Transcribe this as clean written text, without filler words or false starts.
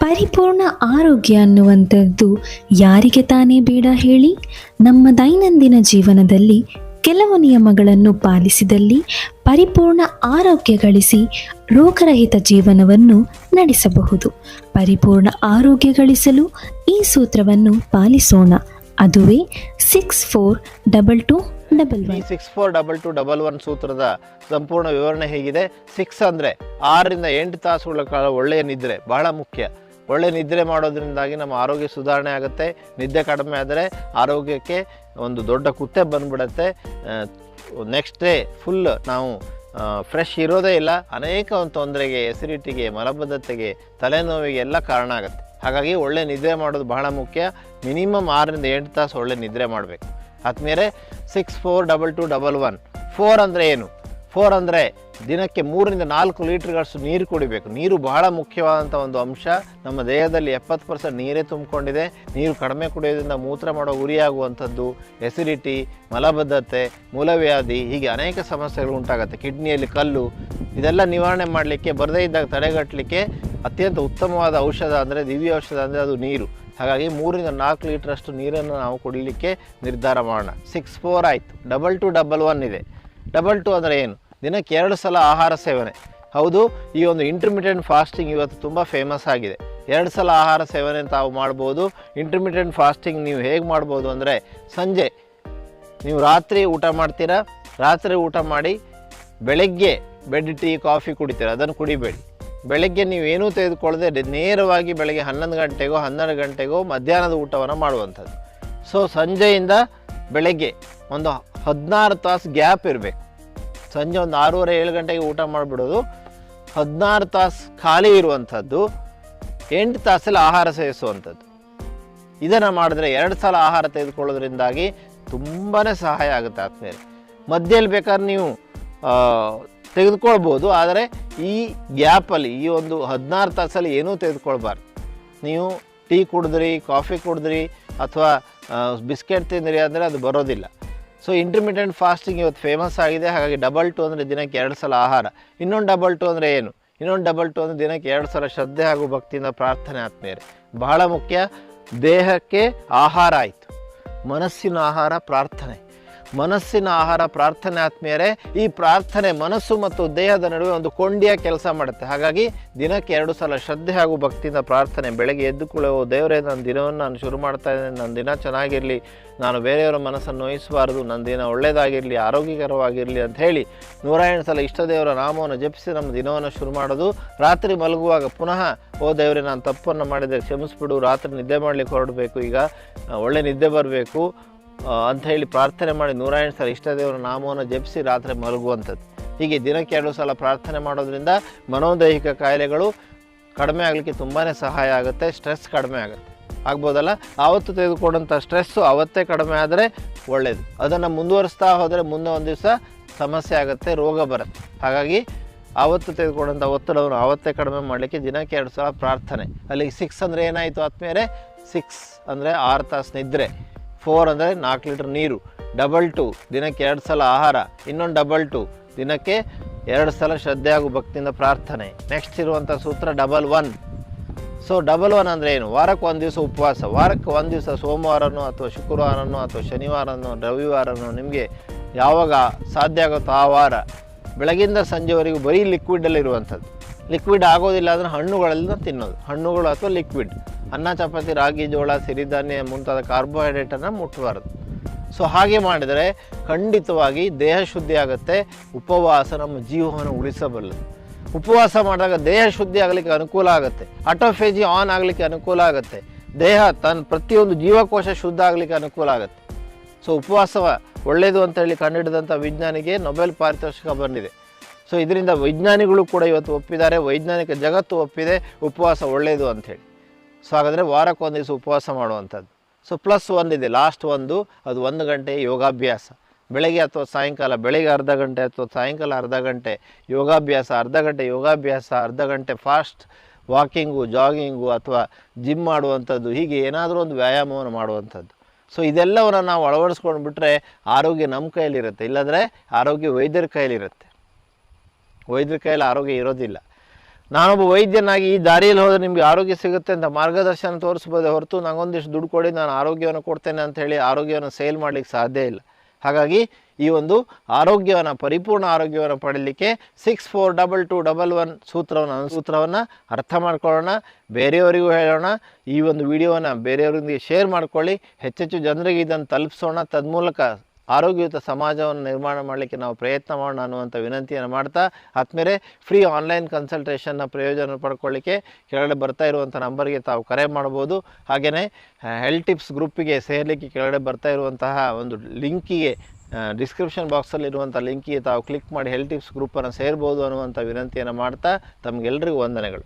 ಪರಿಪೂರ್ಣ ಆರೋಗ್ಯ ಅನ್ನುವಂಥದ್ದು ಯಾರಿಗೆ ತಾನೇ ಬೇಡ ಹೇಳಿ. ನಮ್ಮ ದೈನಂದಿನ ಜೀವನದಲ್ಲಿ ಕೆಲವು ನಿಯಮಗಳನ್ನು ಪಾಲಿಸಿದಲ್ಲಿ ಪರಿಪೂರ್ಣ ಆರೋಗ್ಯ ಗಳಿಸಿ ರೋಗರಹಿತ ಜೀವನವನ್ನು ನಡೆಸಬಹುದು. ಪರಿಪೂರ್ಣ ಆರೋಗ್ಯ ಗಳಿಸಲು ಈ ಸೂತ್ರವನ್ನು ಪಾಲಿಸೋಣ. ಅದುವೇ 642211. 642211 ಸೂತ್ರದ ಸಂಪೂರ್ಣ ವಿವರಣೆ ಹೇಗಿದೆ. 6 ಅಂದರೆ 6ರಿಂದ 8 ತಾಸುಗಳ ಕಾಲ ಒಳ್ಳೆಯ ನಿದ್ರೆ ಬಹಳ ಮುಖ್ಯ. ಒಳ್ಳೆಯ ನಿದ್ರೆ ಮಾಡೋದ್ರಿಂದಾಗಿ ನಮ್ಮ ಆರೋಗ್ಯ ಸುಧಾರಣೆ ಆಗುತ್ತೆ. ನಿದ್ದೆ ಕಡಿಮೆ ಆದರೆ ಆರೋಗ್ಯಕ್ಕೆ ಒಂದು ದೊಡ್ಡ ಕುತ್ತೆ ಬಂದುಬಿಡುತ್ತೆ. ನೆಕ್ಸ್ಟ್ ಡೇ ಫುಲ್ ನಾವು ಫ್ರೆಶ್ ಇರೋದೇ ಇಲ್ಲ. ಅನೇಕ ಒಂದು ತೊಂದರೆಗೆ, ಎಸಿಡಿಟಿಗೆ, ಮಲಬದ್ಧತೆಗೆ, ತಲೆನೋವಿಗೆ ಎಲ್ಲ ಕಾರಣ ಆಗುತ್ತೆ. ಹಾಗಾಗಿ ಒಳ್ಳೆ ನಿದ್ರೆ ಮಾಡೋದು ಬಹಳ ಮುಖ್ಯ. ಮಿನಿಮಮ್ 6ರಿಂದ 8 ತಾಸು ಒಳ್ಳೆ ನಿದ್ರೆ ಮಾಡಬೇಕು. ಆದಮೇಲೆ 642211. 4 ಅಂದರೆ ಏನು? 4 ಅಂದರೆ ದಿನಕ್ಕೆ 3ರಿಂದ 4 ಲೀಟ್ರ್ಗಳಷ್ಟು ನೀರು ಕುಡಿಬೇಕು. ನೀರು ಬಹಳ ಮುಖ್ಯವಾದಂಥ ಒಂದು ಅಂಶ. ನಮ್ಮ ದೇಹದಲ್ಲಿ 70% ನೀರೇ ತುಂಬಿಕೊಂಡಿದೆ. ನೀರು ಕಡಿಮೆ ಕುಡಿಯೋದ್ರಿಂದ ಮೂತ್ರ ಮಾಡೋ ಉರಿಯಾಗುವಂಥದ್ದು, ಎಸಿಡಿಟಿ, ಮಲಬದ್ಧತೆ, ಮೂಲವ್ಯಾಧಿ, ಹೀಗೆ ಅನೇಕ ಸಮಸ್ಯೆಗಳು ಉಂಟಾಗುತ್ತೆ. ಕಿಡ್ನಿಯಲ್ಲಿ ಕಲ್ಲು, ಇದೆಲ್ಲ ನಿವಾರಣೆ ಮಾಡಲಿಕ್ಕೆ, ಬರದೇ ಇದ್ದಾಗ ತಡೆಗಟ್ಟಲಿಕ್ಕೆ ಅತ್ಯಂತ ಉತ್ತಮವಾದ ಔಷಧ ಅಂದರೆ, ದಿವ್ಯ ಔಷಧ ಅಂದರೆ ಅದು ನೀರು. ಹಾಗಾಗಿ 3ರಿಂದ 4 ಲೀಟ್ರಷ್ಟು ನೀರನ್ನು ನಾವು ಕುಡಿಲಿಕ್ಕೆ ನಿರ್ಧಾರ ಮಾಡೋಣ. 64 ಆಯಿತು. 2211 ಇದೆ. 22 ಅಂದರೆ ಏನು? ದಿನಕ್ಕೆ 2 ಸಲ ಆಹಾರ ಸೇವನೆ. ಹೌದು, ಈ ಒಂದು ಇಂಟರ್ಮಿಟೆಂಟ್ ಫಾಸ್ಟಿಂಗ್ ಇವತ್ತು ತುಂಬ ಫೇಮಸ್ ಆಗಿದೆ. 2 ಸಲ ಆಹಾರ ಸೇವನೆ ತಾವು ಮಾಡ್ಬೋದು. ಇಂಟರ್ಮಿಟೆಂಟ್ ಫಾಸ್ಟಿಂಗ್ ನೀವು ಹೇಗೆ ಮಾಡ್ಬೋದು ಅಂದರೆ, ಸಂಜೆ ನೀವು ರಾತ್ರಿ ಊಟ ಮಾಡ್ತೀರಾ, ರಾತ್ರಿ ಊಟ ಮಾಡಿ ಬೆಳಗ್ಗೆ ಬೆಡ್ ಟೀ ಕಾಫಿ ಕುಡಿತೀರ, ಅದನ್ನು ಕುಡಿಬೇಡಿ. ಬೆಳಗ್ಗೆ ನೀವೇನೂ ತೆಗೆದುಕೊಳ್ಳದೆ ನೇರವಾಗಿ ಬೆಳಗ್ಗೆ 11 ಗಂಟೆಗೋ 12 ಗಂಟೆಗೋ ಮಧ್ಯಾಹ್ನದ ಊಟವನ್ನು ಮಾಡುವಂಥದ್ದು. ಸೊ ಸಂಜೆಯಿಂದ ಬೆಳಗ್ಗೆ ಒಂದು 16 ತಾಸು ಗ್ಯಾಪ್ ಇರಬೇಕು. ಸಂಜೆ ಒಂದು 6:30-7 ಗಂಟೆಗೆ ಊಟ ಮಾಡಿಬಿಡೋದು, 16 ತಾಸು ಖಾಲಿ ಇರುವಂಥದ್ದು, 8 ತಾಸಲ್ಲಿ ಆಹಾರ ಸೇವಿಸುವಂಥದ್ದು. ಇದನ್ನು ಮಾಡಿದ್ರೆ 2 ಸಲ ಆಹಾರ ತೆಗೆದುಕೊಳ್ಳೋದ್ರಿಂದಾಗಿ ತುಂಬಾ ಸಹಾಯ ಆಗುತ್ತೆ. ಆದಮೇಲೆ ಮಧ್ಯದಲ್ಲಿ ಬೇಕಾದ್ರೆ ನೀವು ತೆಗೆದುಕೊಳ್ಬೋದು, ಆದರೆ ಈ ಗ್ಯಾಪಲ್ಲಿ, ಈ ಒಂದು 16 ತಾಸಲ್ಲಿ ಏನೂ ತೆಗೆದುಕೊಳ್ಬಾರ್ದು. ನೀವು ಟೀ ಕುಡಿದ್ರಿ, ಕಾಫಿ ಕುಡಿದ್ರಿ ಅಥವಾ ಬಿಸ್ಕೆಟ್ ತಿಂದ್ರಿ ಅಂದರೆ ಅದು ಬರೋದಿಲ್ಲ. ಸೊ ಇಂಟರ್ಮಿಟೆಂಟ್ ಫಾಸ್ಟಿಂಗ್ ಇವತ್ತು ಫೇಮಸ್ ಆಗಿದೆ. ಹಾಗಾಗಿ 22 ಅಂದರೆ ದಿನಕ್ಕೆ 2 ಸಲ ಆಹಾರ. ಇನ್ನೊಂದು 22 ಅಂದರೆ ಏನು? ಇನ್ನೊಂದು 22 ಅಂದರೆ ದಿನಕ್ಕೆ 2 ಸಲ ಶ್ರದ್ಧೆ ಹಾಗೂ ಭಕ್ತಿಯಿಂದ ಪ್ರಾರ್ಥನೆ. ಆದ್ಮೇಲೆ ಬಹಳ ಮುಖ್ಯ. ದೇಹಕ್ಕೆ ಆಹಾರ ಆಯಿತು, ಮನಸ್ಸಿನ ಆಹಾರ ಪ್ರಾರ್ಥನೆ. ಮನಸ್ಸಿನ ಆಹಾರ ಪ್ರಾರ್ಥನೆ ಆದ್ಮೇಲೆ ಈ ಪ್ರಾರ್ಥನೆ ಮನಸ್ಸು ಮತ್ತು ದೇಹದ ನಡುವೆ ಒಂದು ಕೊಂಡಿಯ ಕೆಲಸ ಮಾಡುತ್ತೆ. ಹಾಗಾಗಿ ದಿನಕ್ಕೆ 2 ಸಲ ಶ್ರದ್ಧೆ ಹಾಗೂ ಭಕ್ತಿಯಿಂದ ಪ್ರಾರ್ಥನೆ. ಬೆಳಗ್ಗೆ ಎದ್ದು ಕುಳಿಯೋ, ದೇವರೇ ನನ್ನ ದಿನವನ್ನು ನಾನು ಶುರು ಮಾಡ್ತಾ ಇದ್ದೇನೆ, ನನ್ನ ದಿನ ಚೆನ್ನಾಗಿರಲಿ, ನಾನು ಬೇರೆಯವರ ಮನಸ್ಸನ್ನು ನೋಯಿಸಬಾರ್ದು, ನನ್ನ ದಿನ ಒಳ್ಳೆಯದಾಗಿರಲಿ, ಆರೋಗ್ಯಕರವಾಗಿರಲಿ ಅಂತ ಹೇಳಿ 108 ಸಲ ಇಷ್ಟ ದೇವರ ನಾಮವನ್ನು ಜಪಿಸಿ ನಮ್ಮ ದಿನವನ್ನು ಶುರು ಮಾಡೋದು. ರಾತ್ರಿ ಮಲಗುವಾಗ ಪುನಃ, ಓ ದೇವರೇ ನಾನು ತಪ್ಪನ್ನು ಮಾಡಿದರೆ ಕ್ಷಮಿಸ್ಬಿಡು, ರಾತ್ರಿ ನಿದ್ದೆ ಮಾಡಲಿಕ್ಕೆ ಹೊರಡಬೇಕು, ಈಗ ಒಳ್ಳೆ ನಿದ್ದೆ ಬರಬೇಕು ಅಂತ ಹೇಳಿ ಪ್ರಾರ್ಥನೆ ಮಾಡಿ 108 ಸಲ ಇಷ್ಟ ದೇವರ ನಾಮವನ್ನು ಜಪಿಸಿ ರಾತ್ರಿ ಮಲಗುವಂಥದ್ದು. ಹೀಗೆ ದಿನಕ್ಕೆ 2 ಸಲ ಪ್ರಾರ್ಥನೆ ಮಾಡೋದ್ರಿಂದ ಮನೋದೈಹಿಕ ಕಾಯಿಲೆಗಳು ಕಡಿಮೆ ಆಗಲಿಕ್ಕೆ ತುಂಬಾ ಸಹಾಯ ಆಗುತ್ತೆ. ಸ್ಟ್ರೆಸ್ ಕಡಿಮೆ ಆಗುತ್ತೆ. ಆಗ್ಬೋದಲ್ಲ? ಆವತ್ತು ತೆಗೆದುಕೊಂಡಂಥ ಸ್ಟ್ರೆಸ್ಸು ಅವತ್ತೇ ಕಡಿಮೆ ಆದರೆ ಒಳ್ಳೆಯದು. ಅದನ್ನು ಮುಂದುವರಿಸ್ತಾ ಹೋದರೆ ಮುಂದೆ ಒಂದು ದಿವಸ ಸಮಸ್ಯೆ ಆಗುತ್ತೆ, ರೋಗ ಬರುತ್ತೆ. ಹಾಗಾಗಿ ಆವತ್ತು ತೆಗೆದುಕೊಂಡಂಥ ಒತ್ತಡವನ್ನು ಆವತ್ತೇ ಕಡಿಮೆ ಮಾಡಲಿಕ್ಕೆ ದಿನಕ್ಕೆ 2 ಸಲ ಪ್ರಾರ್ಥನೆ. ಅಲ್ಲಿಗೆ 6 ಅಂದರೆ ಏನಾಯಿತು ಆದಮೇಲೆ? 6 ಅಂದರೆ 6 ತಾಸು ನಿದ್ರೆ. 4 ಅಂದರೆ 4 ಲೀಟರ್ ನೀರು. 22 ದಿನಕ್ಕೆ 2 ಸಲ ಆಹಾರ. ಇನ್ನೊಂದು 22 ದಿನಕ್ಕೆ 2 ಸಲ ಶ್ರದ್ಧೆ ಹಾಗೂ ಭಕ್ತಿಯಿಂದ ಪ್ರಾರ್ಥನೆ. ನೆಕ್ಸ್ಟ್ ಇರುವಂಥ ಸೂತ್ರ 11. ಸೊ 11 ಅಂದರೆ ಏನು? ವಾರಕ್ಕೆ 1 ದಿವಸ ಉಪವಾಸ. ವಾರಕ್ಕೆ 1 ದಿವಸ, ಸೋಮವಾರನೋ ಅಥವಾ ಶುಕ್ರವಾರನೋ ಅಥವಾ ಶನಿವಾರನೋ ರವಿವಾರನೋ, ನಿಮಗೆ ಯಾವಾಗ ಸಾಧ್ಯ ಆಗುತ್ತೋ ಆ ವಾರ ಬೆಳಗಿಂದ ಸಂಜೆವರೆಗೂ ಬರೀ ಲಿಕ್ವಿಡಲ್ಲಿ ಇರುವಂಥದ್ದು. ಲಿಕ್ವಿಡ್ ಆಗೋದಿಲ್ಲ ಅಂದರೆ ಹಣ್ಣುಗಳೆಲ್ಲ ತಿನ್ನೋದು. ಹಣ್ಣುಗಳು ಅಥವಾ ಲಿಕ್ವಿಡ್. ಅನ್ನ, ಚಪಾತಿ, ರಾಗಿ, ಜೋಳ, ಸಿರಿಧಾನ್ಯ ಮುಂತಾದ ಕಾರ್ಬೋಹೈಡ್ರೇಟನ್ನು ಮುಟ್ಟಬಾರ್ದು. ಸೊ ಹಾಗೆ ಮಾಡಿದರೆ ಖಂಡಿತವಾಗಿ ದೇಹ ಶುದ್ಧಿ ಆಗುತ್ತೆ. ಉಪವಾಸ ನಮ್ಮ ಜೀವವನ್ನು ಉಳಿಸಬಲ್ಲದು. ಉಪವಾಸ ಮಾಡಿದಾಗ ದೇಹ ಶುದ್ಧಿ ಆಗಲಿಕ್ಕೆ ಅನುಕೂಲ ಆಗುತ್ತೆ. ಆಟೋಫೇಜಿ ಆನ್ ಆಗಲಿಕ್ಕೆ ಅನುಕೂಲ ಆಗುತ್ತೆ. ದೇಹ ತನ್ನ ಪ್ರತಿಯೊಂದು ಜೀವಕೋಶ ಶುದ್ಧ ಆಗಲಿಕ್ಕೆ ಅನುಕೂಲ ಆಗುತ್ತೆ. ಸೊ ಉಪವಾಸ ಒಳ್ಳೆಯದು ಅಂತೇಳಿ ಕಂಡುಹಿಡಿದಂಥ ವಿಜ್ಞಾನಿಗೆ ನೊಬೆಲ್ ಪಾರಿತೋಷಿಕ ಬಂದಿದೆ. ಸೊ ಇದರಿಂದ ವಿಜ್ಞಾನಿಗಳು ಕೂಡ ಇವತ್ತು ಒಪ್ಪಿದ್ದಾರೆ, ವೈಜ್ಞಾನಿಕ ಜಗತ್ತು ಒಪ್ಪಿದೆ ಉಪವಾಸ ಒಳ್ಳೆಯದು ಅಂಥೇಳಿ. ಸೊ ಹಾಗಾದರೆ ವಾರಕ್ಕೆ 1 ದಿವಸ ಉಪವಾಸ ಮಾಡುವಂಥದ್ದು. ಸೊ +1 ಇದೆ, ಲಾಸ್ಟ್ ಒಂದು, ಅದು 1 ಗಂಟೆ ಯೋಗಾಭ್ಯಾಸ. ಬೆಳಗ್ಗೆ ಅಥವಾ ಸಾಯಂಕಾಲ, ಬೆಳಗ್ಗೆ ಅರ್ಧ ಗಂಟೆ ಅಥವಾ ಸಾಯಂಕಾಲ ಅರ್ಧ ಗಂಟೆ ಯೋಗಾಭ್ಯಾಸ, ಅರ್ಧ ಗಂಟೆ ಯೋಗಾಭ್ಯಾಸ, ಅರ್ಧ ಗಂಟೆ ಫಾಸ್ಟ್ ವಾಕಿಂಗು, ಜಾಗಿಂಗು ಅಥವಾ ಜಿಮ್ ಮಾಡುವಂಥದ್ದು, ಹೀಗೆ ಏನಾದರೂ ಒಂದು ವ್ಯಾಯಾಮವನ್ನು ಮಾಡುವಂಥದ್ದು. ಸೊ ಇದೆಲ್ಲವನ್ನು ನಾವು ಅಳವಡಿಸ್ಕೊಂಡು ಬಿಟ್ಟರೆ ಆರೋಗ್ಯ ನಮ್ಮ ಕೈಯಲ್ಲಿರುತ್ತೆ. ಇಲ್ಲಾಂದರೆ ಆರೋಗ್ಯ ವೈದ್ಯರ ಕೈಯಲ್ಲಿರುತ್ತೆ. ವೈದ್ಯರ ಕೈಯಲ್ಲಿ ಆರೋಗ್ಯ ಇರೋದಿಲ್ಲ. ನಾನೊಬ್ಬ ವೈದ್ಯನಾಗಿ ಈ ದಾರಿಯಲ್ಲಿ ಹೋದರೆ ನಿಮಗೆ ಆರೋಗ್ಯ ಸಿಗುತ್ತೆ ಅಂತ ಮಾರ್ಗದರ್ಶನ ತೋರಿಸ್ಬೋದೇ ಹೊರತು ನನಗೊಂದಿಷ್ಟು ದುಡ್ಡು ಕೊಡಿ ನಾನು ಆರೋಗ್ಯವನ್ನು ಕೊಡ್ತೇನೆ ಅಂತ ಹೇಳಿ ಆರೋಗ್ಯವನ್ನು ಸೇಲ್ ಮಾಡಲಿಕ್ಕೆ ಸಾಧ್ಯ ಇಲ್ಲ. ಹಾಗಾಗಿ ಈ ಒಂದು ಆರೋಗ್ಯವನ್ನು, ಪರಿಪೂರ್ಣ ಆರೋಗ್ಯವನ್ನು ಪಡೀಲಿಕ್ಕೆ 642211 ಸೂತ್ರವನ್ನು ಅರ್ಥ ಮಾಡ್ಕೊಳ್ಳೋಣ, ಬೇರೆಯವರಿಗೂ ಹೇಳೋಣ. ಈ ಒಂದು ವಿಡಿಯೋವನ್ನು ಬೇರೆಯವರೊಂದಿಗೆ ಶೇರ್ ಮಾಡ್ಕೊಳ್ಳಿ, ಹೆಚ್ಚೆಚ್ಚು ಜನರಿಗೆ ಇದನ್ನು ತಲುಪಿಸೋಣ. ತನ್ಮೂಲಕ ಆರೋಗ್ಯಯುತ ಸಮಾಜವನ್ನು ನಿರ್ಮಾಣ ಮಾಡಲಿಕ್ಕೆ ನಾವು ಪ್ರಯತ್ನ ಮಾಡೋಣ ಅನ್ನುವಂಥ ವಿನಂತಿಯನ್ನು ಮಾಡ್ತಾ, ಆದಮೇಲೆ ಫ್ರೀ ಆನ್ಲೈನ್ ಕನ್ಸಲ್ಟೇಷನ್ನ ಪ್ರಯೋಜನ ಪಡ್ಕೊಳ್ಳಿಕ್ಕೆ ಕೆಳಗಡೆ ಬರ್ತಾ ಇರುವಂಥ ನಂಬರ್ಗೆ ತಾವು ಕರೆ ಮಾಡ್ಬೋದು. ಹಾಗೆಯೇ ಹೆಲ್ತ್ ಟಿಪ್ಸ್ ಗ್ರೂಪಿಗೆ ಸೇರಲಿಕ್ಕೆ ಕೆಳಗಡೆ ಬರ್ತಾ ಇರುವಂತಹ ಒಂದು ಲಿಂಕಿಗೆ, ಡಿಸ್ಕ್ರಿಪ್ಷನ್ ಬಾಕ್ಸಲ್ಲಿರುವಂಥ ಲಿಂಕಿಗೆ ತಾವು ಕ್ಲಿಕ್ ಮಾಡಿ ಹೆಲ್ತ್ ಟಿಪ್ಸ್ ಗ್ರೂಪನ್ನು ಸೇರ್ಬೋದು ಅನ್ನುವಂಥ ವಿನಂತಿಯನ್ನು ಮಾಡ್ತಾ ತಮಗೆಲ್ಲರಿಗೂ ವಂದನೆಗಳು.